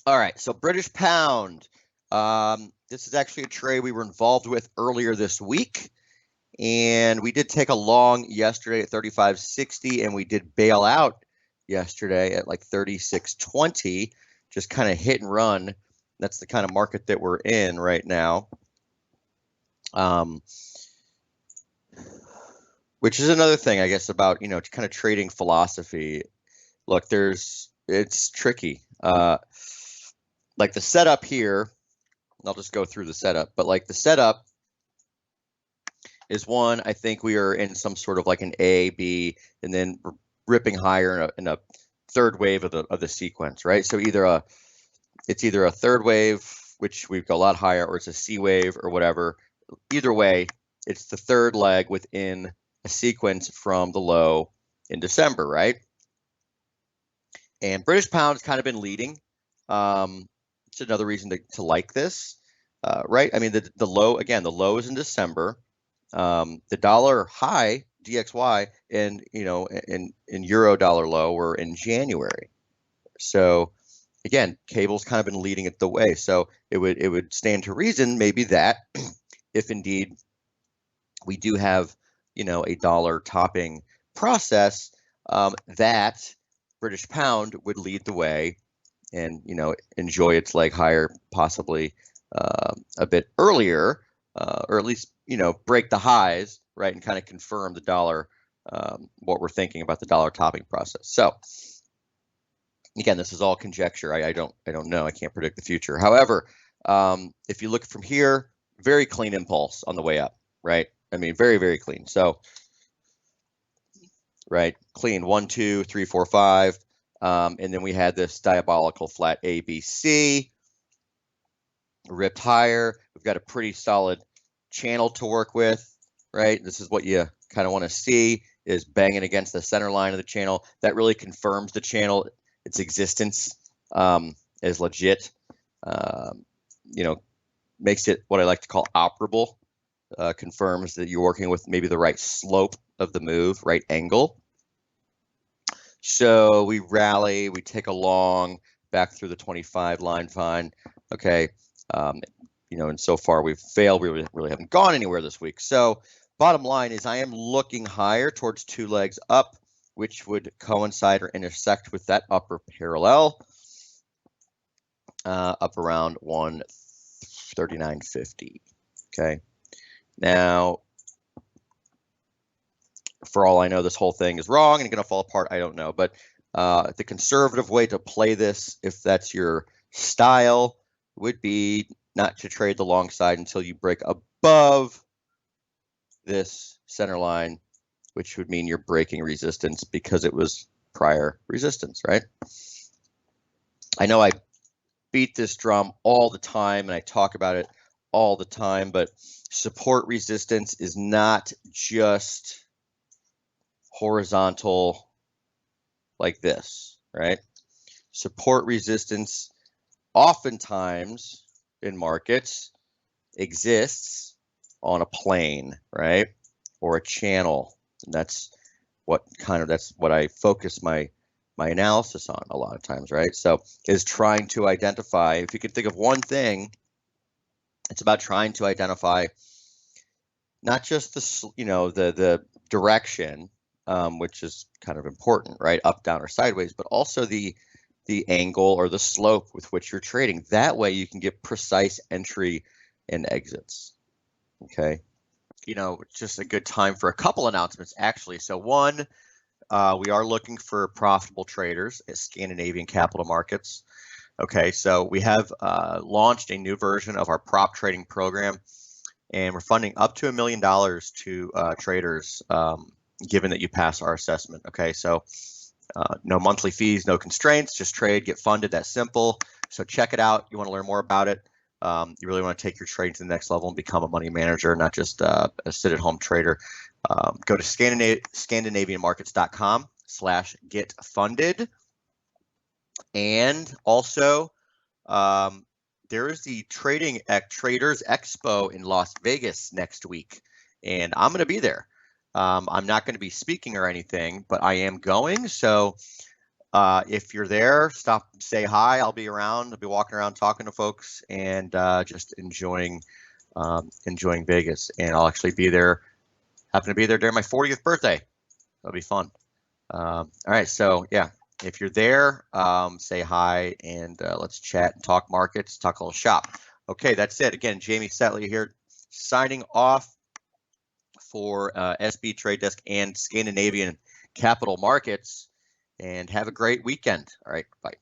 All right, so British pound. This is actually a trade we were involved with earlier this week. And we did take a long yesterday at 35.60, and we did bail out yesterday at like 36.20, just kind of hit and run. That's the kind of market that we're in right now. Which is another thing, I guess, about, kind of trading philosophy. Look, it's tricky. Like the setup here, I'll just go through the setup, but like the setup is one, I think we are in some sort of like an A, B, and then ripping higher in a third wave of the sequence, right? So it's either a third wave, which we've got a lot higher, or it's a C wave or whatever. Either way, it's the third leg within a sequence from the low in December, right? And British pound has kind of been leading. It's another reason to like this, right? I mean, the low, again, the low is in December. The dollar high, DXY, and in euro dollar low were in January. So again, cable's kind of been leading it the way. So it would stand to reason maybe that if indeed we do have a dollar topping process, that British pound would lead the way and enjoy its leg higher possibly a bit earlier, or at least break the highs, right, and kind of confirm the dollar, what we're thinking about the dollar topping process. So again, this is all conjecture. I don't know. I can't predict the future. However, if you look from here, very clean impulse on the way up, right? I mean, very, very clean. So, right, clean 1, 2, 3, 4, 5. And then we had this diabolical flat ABC, ripped higher. We've got a pretty solid channel to work with, right? This is what you kind of want to see, is banging against the center line of the channel. That really confirms the channel, its existence is legit. Makes it what I like to call operable. Confirms that you're working with maybe the right slope of the move, right angle. So we rally, we take a long back through the 25 line, fine. Okay, and so far we've failed. We really haven't gone anywhere this week. So bottom line is I am looking higher towards 2 legs up, which would coincide or intersect with that upper parallel up around 139.50. Okay. Now, for all I know, this whole thing is wrong and going to fall apart. I don't know. But the conservative way to play this, if that's your style, would be not to trade the long side until you break above this center line, which would mean you're breaking resistance because it was prior resistance, right? I know I beat this drum all the time and I talk about it all the time, but support resistance is not just horizontal like this, right? Support resistance oftentimes in markets exists on a plane, right? Or a channel. And that's what I focus my analysis on a lot of times, right? So is trying to identify, if you can think of one thing, it's about trying to identify not just the direction, which is kind of important, right? Up, down, or sideways, but also the angle or the slope with which you're trading. That way you can get precise entry and exits. Okay. Just a good time for a couple announcements, actually. So one, we are looking for profitable traders at Scandinavian capital markets. Okay, so we have launched a new version of our prop trading program, and we're funding up to $1 million to traders, given that you pass our assessment. Okay, so no monthly fees, no constraints, just trade, get funded, that simple. So check it out. You want to learn more about it. You really want to take your trading to the next level and become a money manager, not just a sit-at-home trader. Go to scandinavianmarkets.com/getfunded. And also, there is the Traders Expo in Las Vegas next week, and I'm going to be there. I'm not going to be speaking or anything, but I am going. So If you're there, stop, say hi. I'll be around. I'll be walking around talking to folks and just enjoying Vegas. And I'll actually be there. Happen to be there during my 40th birthday. That'll be fun. All right, so yeah, if you're there, say hi and let's chat and talk markets, talk a little shop. Okay, that's it. Again, Jamie Saettele here, signing off for SB Trade Desk and Scandinavian Capital Markets. And have a great weekend. All right, bye.